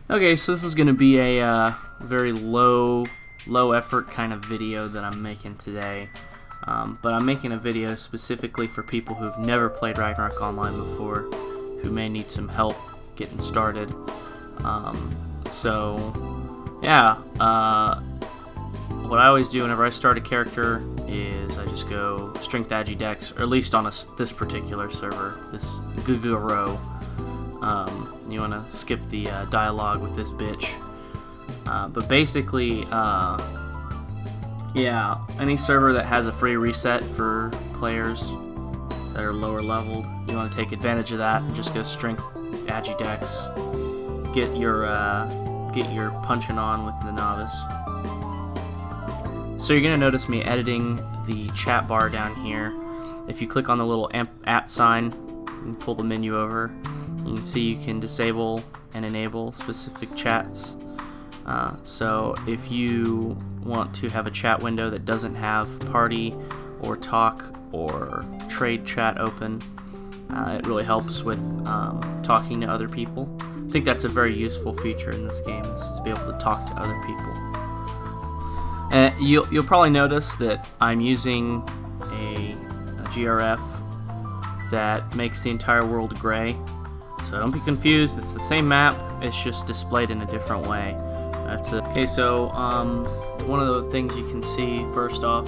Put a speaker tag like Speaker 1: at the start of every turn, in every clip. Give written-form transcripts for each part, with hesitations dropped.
Speaker 1: Okay, so this is going to be a very low effort kind of video that I'm making today. But I'm making a video specifically for people who've never played Ragnarok Online before, who may need some help getting started. What I always do whenever I start a character is I just go strength ggDex, or at least on this particular server, this ggRO. You want to skip the dialogue with this bitch. But basically, any server that has a free reset for players that are lower leveled, you want to take advantage of that and just go strength ggDex. Get your punching on with the Novice. So you're gonna notice me editing the chat bar down here. If you click on the little @ sign and pull the menu over, you can see you can disable and enable specific chats. So if you want to have a chat window that doesn't have party or talk or trade chat open, it really helps with talking to other people. I think that's a very useful feature in this game, is to be able to talk to other people. And you'll probably notice that I'm using a GRF that makes the entire world gray. So don't be confused, it's the same map, it's just displayed in a different way. That's it. Okay, so one of the things you can see first off,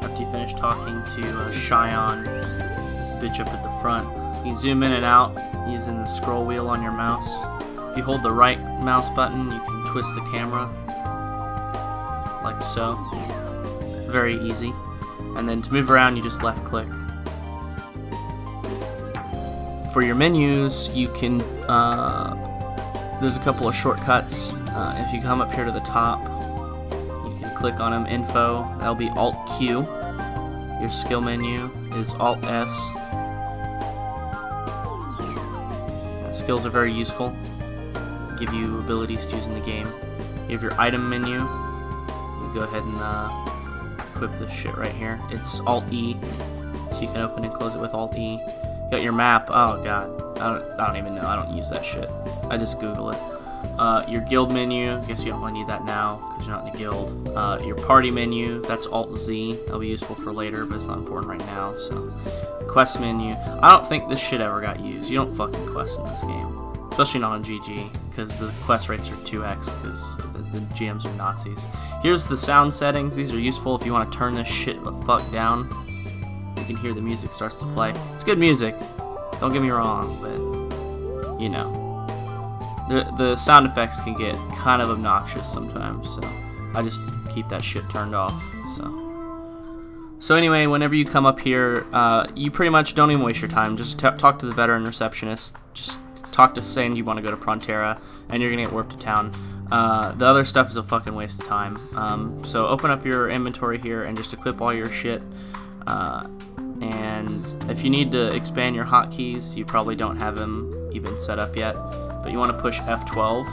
Speaker 1: after you finish talking to Cheyenne, this bitch up at the front, you can zoom in and out using the scroll wheel on your mouse. If you hold the right mouse button, you can twist the camera, like so. Very easy. And then to move around, you just left click. For your menus, you can, there's a couple of shortcuts. If you come up here to the top, you can click on them, info, that'll be Alt-Q. Your skill menu is Alt-S. Skills are very useful, give you abilities to use in the game. You have your item menu. You go ahead and equip this shit right here. It's Alt-E, so you can open and close it with Alt-E. You got your map. Oh god, I don't even know. I don't use that shit. I just Google it. Your guild menu. I guess you don't really need that now because you're not in a guild. Your party menu. That's Alt-Z. That'll be useful for later, but it's not important right now. So, quest menu. I don't think this shit ever got used. You don't fucking quest in this game, especially not on GG, because the quest rates are 2x because the GMs are Nazis. Here's the sound settings. These are useful if you want to turn this shit the fuck down. You can hear the music starts to play. It's good music, don't get me wrong, but you know, the sound effects can get kind of obnoxious sometimes, so I just keep that shit turned off. So anyway, whenever you come up here, you pretty much don't even waste your time. Just talk to the veteran receptionist. Just talk to saying you want to go to Prontera, and you're gonna get warped to town. The other stuff is a fucking waste of time. So open up your inventory here and just equip all your shit. And if you need to expand your hotkeys, you probably don't have them even set up yet, but you want to push F12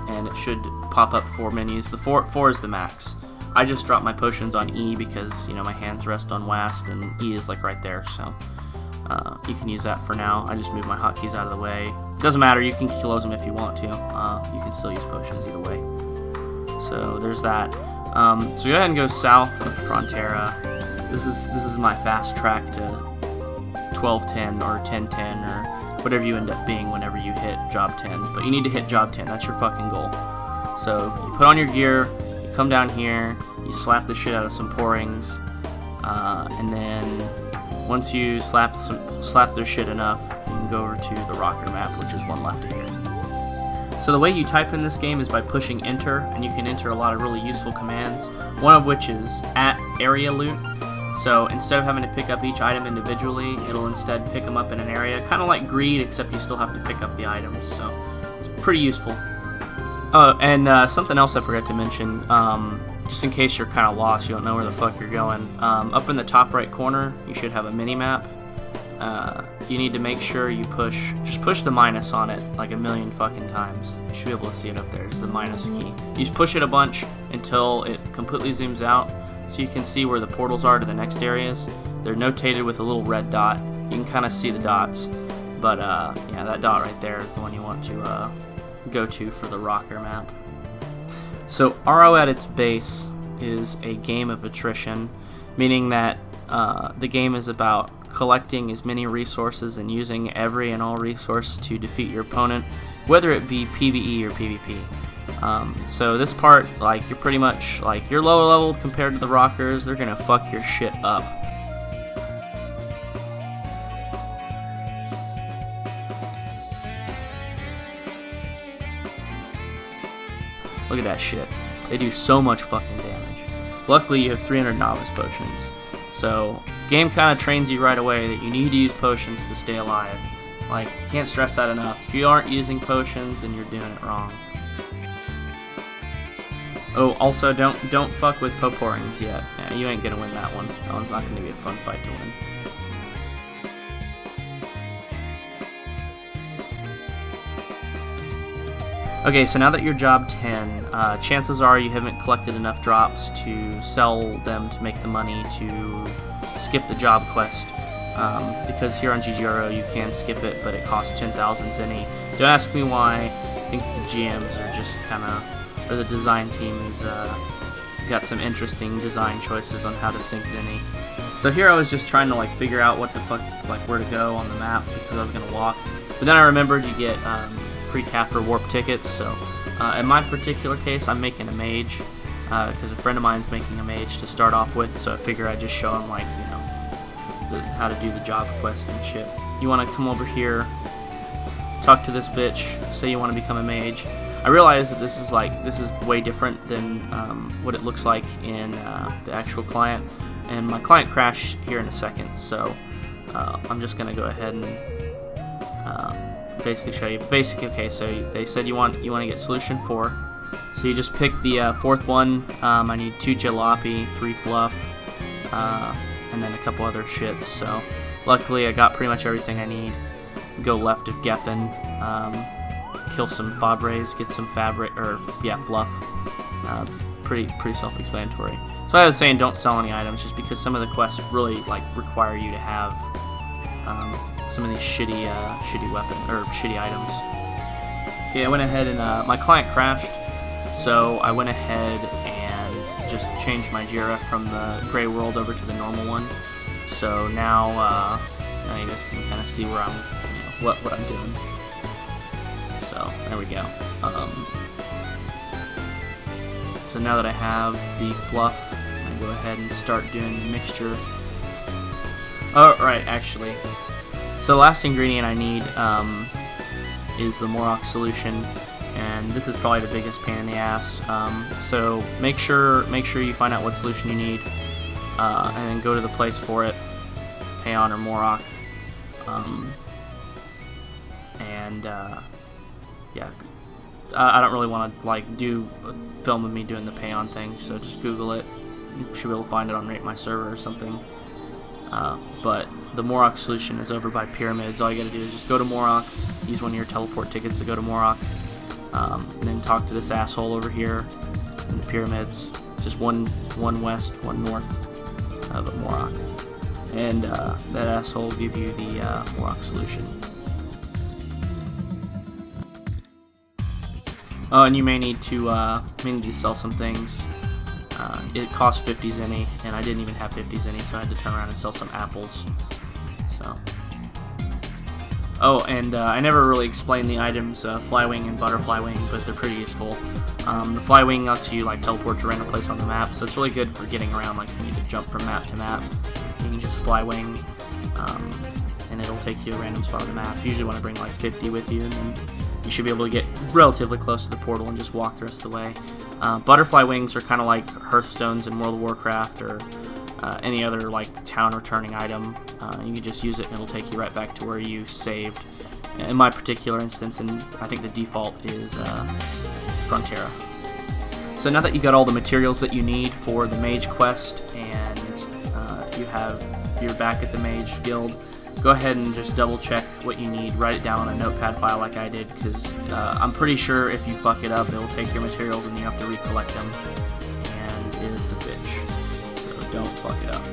Speaker 1: and it should pop up 4 menus. The 4 is the max. I just dropped my potions on E because, you know, my hands rest on WASD and E is like right there, so you can use that for now. I just moved my hotkeys out of the way. It doesn't matter, you can close them if you want to. You can still use potions either way. So there's that. So go ahead and go south of Prontera. This is my fast track to 1210 or 1010 or whatever you end up being whenever you hit job 10. But you need to hit job 10. That's your fucking goal. So you put on your gear, you come down here, you slap the shit out of some pourings, and then once you slap their shit enough, you can go over to the rocker map, which is one left of here. So the way you type in this game is by pushing enter, and you can enter a lot of really useful commands, one of which is @area loot. So instead of having to pick up each item individually, it'll instead pick them up in an area, kind of like greed, except you still have to pick up the items, so it's pretty useful. Oh, and something else I forgot to mention, just in case you're kind of lost, you don't know where the fuck you're going, up in the top right corner, you should have a mini-map. You need to make sure you just push the minus on it like a million fucking times. You should be able to see it up there, it's the minus key. You just push it a bunch until it completely zooms out, so you can see where the portals are to the next areas. They're notated with a little red dot. You can kind of see the dots, but yeah, that dot right there is the one you want to go to for the rocker map. So RO at its base is a game of attrition, meaning that the game is about collecting as many resources and using every and all resource to defeat your opponent, whether it be PvE or PvP. So this part, like, you're pretty much, like, you're lower leveled compared to the rockers. They're gonna fuck your shit up. Look at that shit. They do so much fucking damage. Luckily, you have 300 novice potions. So, game kind of trains you right away that you need to use potions to stay alive. Like, can't stress that enough. If you aren't using potions, then you're doing it wrong. Oh, also, don't fuck with Poporings yet. Yeah, you ain't gonna win that one. That one's not gonna be a fun fight to win. Okay, so now that you're job 10, chances are you haven't collected enough drops to sell them to make the money to skip the job quest. Because here on ggRO you can skip it, but it costs 10,000 zenny. Don't ask me why. I think the GMs are just kind of, or the design team has got some interesting design choices on how to sink zenny. So here I was just trying to like figure out what the fuck, like where to go on the map because I was gonna walk. But then I remembered you get free Kaffir warp tickets. So in my particular case, I'm making a mage because a friend of mine's making a mage to start off with. So I figure I'd just show him like how to do the job quest and shit. You want to come over here, talk to this bitch, say you want to become a mage. I realize that this is way different than what it looks like in the actual client, and my client crashed here in a second, so I'm just gonna go ahead and basically show you. Okay, so they said you want to get solution 4, so you just pick the fourth one. I need 2 jalopy, 3 fluff, and then a couple other shits. So luckily I got pretty much everything I need. Go left of Geffen. Kill some Fabres, get some fluff. Pretty self-explanatory. So I was saying don't sell any items just because some of the quests really require you to have some of these shitty weapon or shitty items. Okay, I went ahead and my client crashed, so I went ahead and just changed my ggRO from the gray world over to the normal one. So now you guys can kind of see where I'm, what I'm doing. So there we go. So now that I have the fluff, I'm gonna go ahead and start doing the mixture. Oh, right, actually. So the last ingredient I need is the Morok solution, and this is probably the biggest pain in the ass. So make sure you find out what solution you need, and then go to the place for it, Payon or Morok, yeah. I don't really want to do a film of me doing the Payon thing, so just Google it. You should be able to find it on Rate My Server or something. But the Morok solution is over by Pyramids. All you gotta do is just go to Morok, use one of your teleport tickets to go to Morok, and then talk to this asshole over here in the Pyramids. It's just one west, one north of Morok. And that asshole will give you the Morok solution. Oh, and you may need to sell some things. It costs 50 zenny, and I didn't even have 50 zenny, so I had to turn around and sell some apples. So. Oh, and I never really explained the items, Flywing and Butterfly Wing, but they're pretty useful. The Flywing lets you teleport to a random place on the map, so it's really good for getting around. If you need to jump from map to map, you can just Flywing, and it'll take you to a random spot on the map. You usually want to bring 50 with you, and then you should be able to get relatively close to the portal and just walk the rest of the way. Butterfly wings are kind of like Hearthstones in World of Warcraft or any other town returning item. You can just use it and it'll take you right back to where you saved. In my particular instance, and I think the default is Frontera. So now that you got all the materials that you need for the Mage quest and you're back at the Mage Guild, go ahead and just double check what you need, write it down on a notepad file like I did, because I'm pretty sure if you fuck it up, it'll take your materials and you have to recollect them, and it's a bitch, so don't fuck it up.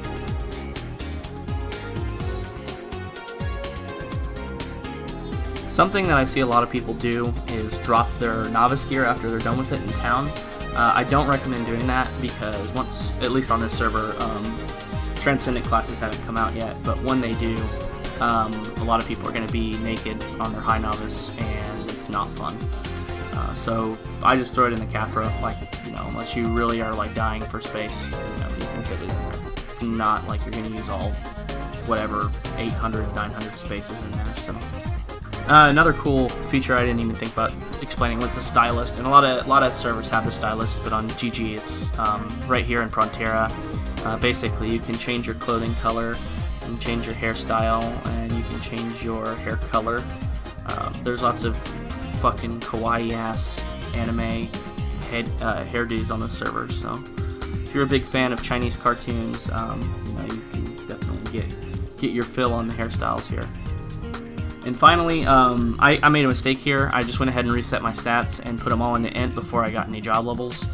Speaker 1: Something that I see a lot of people do is drop their novice gear after they're done with it in town. I don't recommend doing that because once, at least on this server, Transcendent classes haven't come out yet, but when they do, a lot of people are going to be naked on their high novice, and it's not fun. So I just throw it in the CAFRA, like, you know, unless you really are like dying for space, you know, you can fit it in there. It's not like you're going to use all, whatever, 800, 900 spaces in there, so. Another cool feature I didn't even think about explaining was the stylist, and a lot of servers have the stylist, but on GG it's right here in Frontera. Basically, you can change your clothing color, and change your hairstyle, and you can change your hair color. There's lots of fucking kawaii ass anime hairdos on the server, so if you're a big fan of Chinese cartoons, you know, you can definitely get your fill on the hairstyles here. And finally, I made a mistake here. I just went ahead and reset my stats and put them all into int before I got any job levels.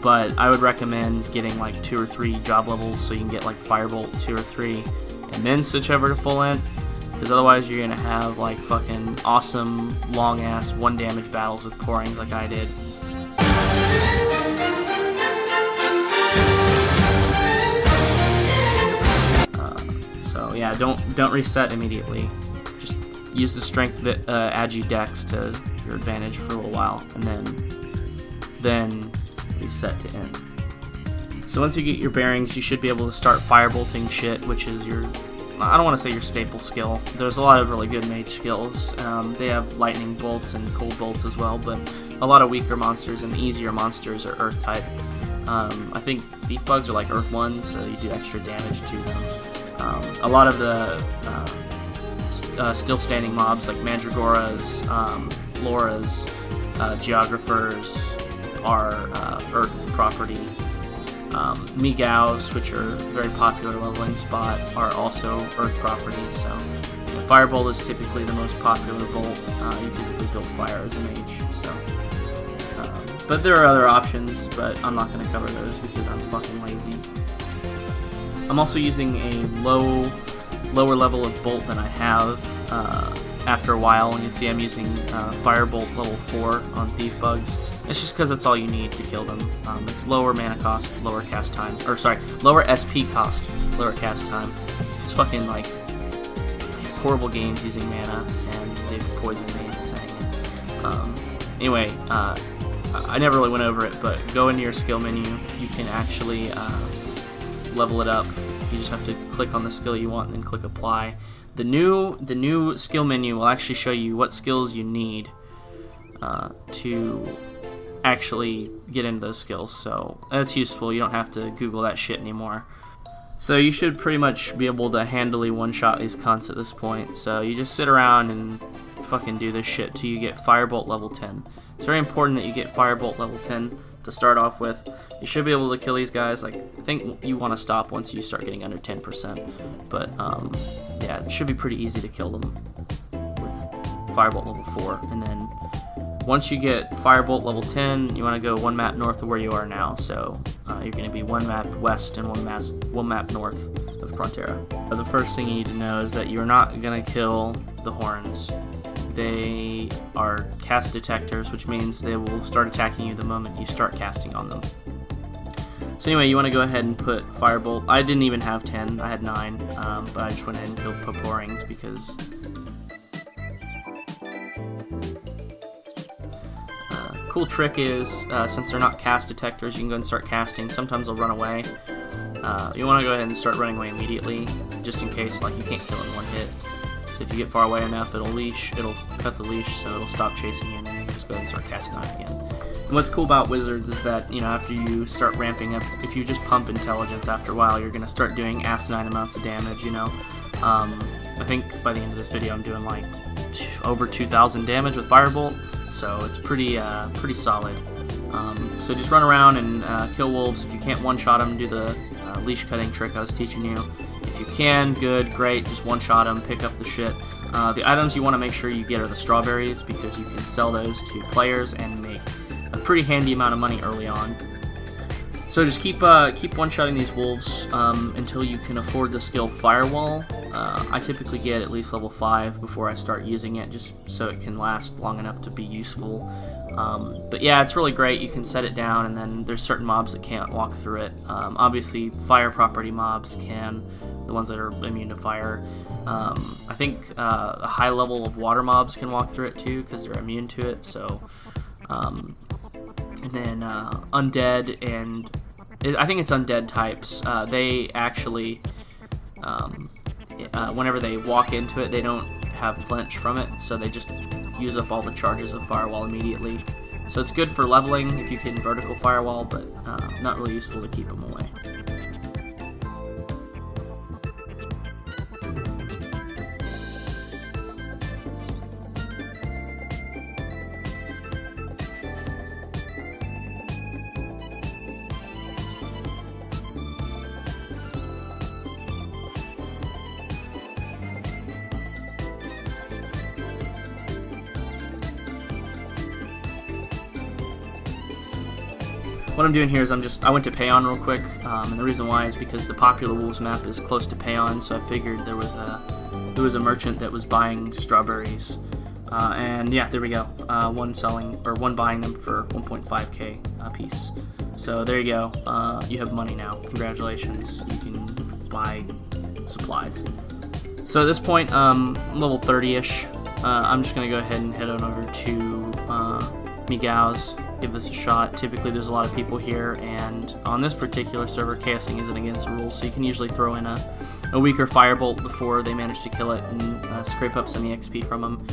Speaker 1: But I would recommend getting like 2 or 3 job levels so you can get like Firebolt 2 or 3 and then switch over to full int, because otherwise you're going to have like fucking awesome long ass 1 damage battles with pourings like I did. So yeah, don't reset immediately. Just use the strength agi dex to your advantage for a little while, and then reset to end. So once you get your bearings, you should be able to start firebolting shit, which is your, I don't want to say your staple skill. There's a lot of really good mage skills. They have lightning bolts and cold bolts as well, but a lot of weaker monsters and easier monsters are earth type. I think thief bugs are like earth ones, so you do extra damage to them. A lot of the still standing mobs like mandragoras, floras, geographers are earth property. Megaos, which are very popular leveling spot, are also earth property. So Firebolt is typically the most popular bolt. You typically build fire as a mage. So, but there are other options, but I'm not going to cover those because I'm fucking lazy. I'm also using a lower level of bolt than I have after a while, and you see I'm using Firebolt level 4 on thief bugs. It's just because that's all you need to kill them. It's lower mana cost, lower cast time, or sorry, lower SP cost, lower cast time. It's fucking like horrible games using mana, and they've poisoned me saying it. Anyway, I never really went over it, but go into your skill menu. You can actually level it up. You just have to click on the skill you want and then click apply. The new skill menu will actually show you what skills you need to actually get into those skills, so that's useful. You don't have to Google that shit anymore. So you should pretty much be able to handily one-shot these cunts at this point. So you just sit around and fucking do this shit till you get Firebolt level 10. It's very important that you get Firebolt level 10 to start off with. You should be able to kill these guys. Like, I think you want to stop once you start getting under 10%, but yeah, it should be pretty easy to kill them with Firebolt level 4, and then once you get Firebolt level 10, you want to go 1 map north of where you are now. So you're going to be 1 map west and 1 map north of Frontera. The first thing you need to know is that you're not going to kill the horns. They are cast detectors, which means they will start attacking you the moment you start casting on them. So anyway, you want to go ahead and put Firebolt. I didn't even have 10, I had 9, but I just went ahead and killed pourings because cool trick is, since they're not cast detectors, you can go and start casting. Sometimes they'll run away. You want to go ahead and start running away immediately, just in case like you can't kill in 1 hit. So if you get far away enough, it'll cut the leash, so it'll stop chasing you, and then you just go ahead and start casting on it again. And what's cool about wizards is that, you know, after you start ramping up, if you just pump intelligence after a while, you're gonna start doing asinine amounts of damage. You know, I think by the end of this video, I'm doing like over 2,000 damage with Firebolt. So it's pretty solid. So just run around and kill wolves. If you can't one-shot them, do the leash cutting trick I was teaching you. If you can, good, great, just one-shot them, pick up the shit. The items you want to make sure you get are the strawberries, because you can sell those to players and make a pretty handy amount of money early on. So just keep one-shotting these wolves until you can afford the skill Firewall. I typically get at least level 5 before I start using it, just so it can last long enough to be useful. But yeah, it's really great. You can set it down, and then there's certain mobs that can't walk through it. Obviously, fire property mobs can, the ones that are immune to fire. I think a high level of water mobs can walk through it too, because they're immune to it. So, and then undead, and I think it's undead types. They actually, whenever they walk into it, they don't have flinch from it, so they just use up all the charges of Firewall immediately. So it's good for leveling if you can vertical Firewall, but not really useful to keep them away. What I'm doing here is I went to Payon real quick, and the reason why is because the popular wolves map is close to Payon, so I figured there was a merchant that was buying strawberries, and yeah, there we go. One buying them for 1.5k a piece. So there you go. You have money now. Congratulations. You can buy supplies. So at this point, level 30-ish. I'm just gonna go ahead and head on over to Migau's. Give this a shot. Typically there's a lot of people here, and on this particular server, chaosing isn't against the rules, so you can usually throw in a weaker firebolt before they manage to kill it and scrape up some EXP from them.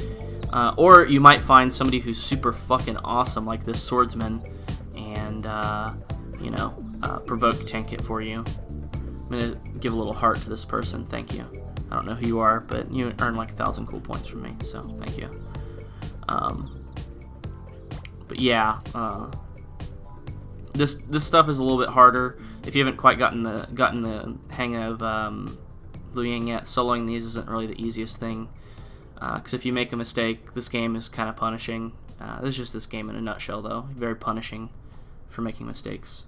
Speaker 1: Or you might find somebody who's super fucking awesome, like this swordsman, and provoke tank it for you. I'm gonna give a little heart to this person. Thank you. I don't know who you are, but you earn like 1,000 cool points from me, so thank you. But yeah, this stuff is a little bit harder if you haven't quite gotten the hang of Luying yet. Soloing these isn't really the easiest thing, because if you make a mistake, this game is kind of punishing. This is just this game in a nutshell, though. Very punishing for making mistakes.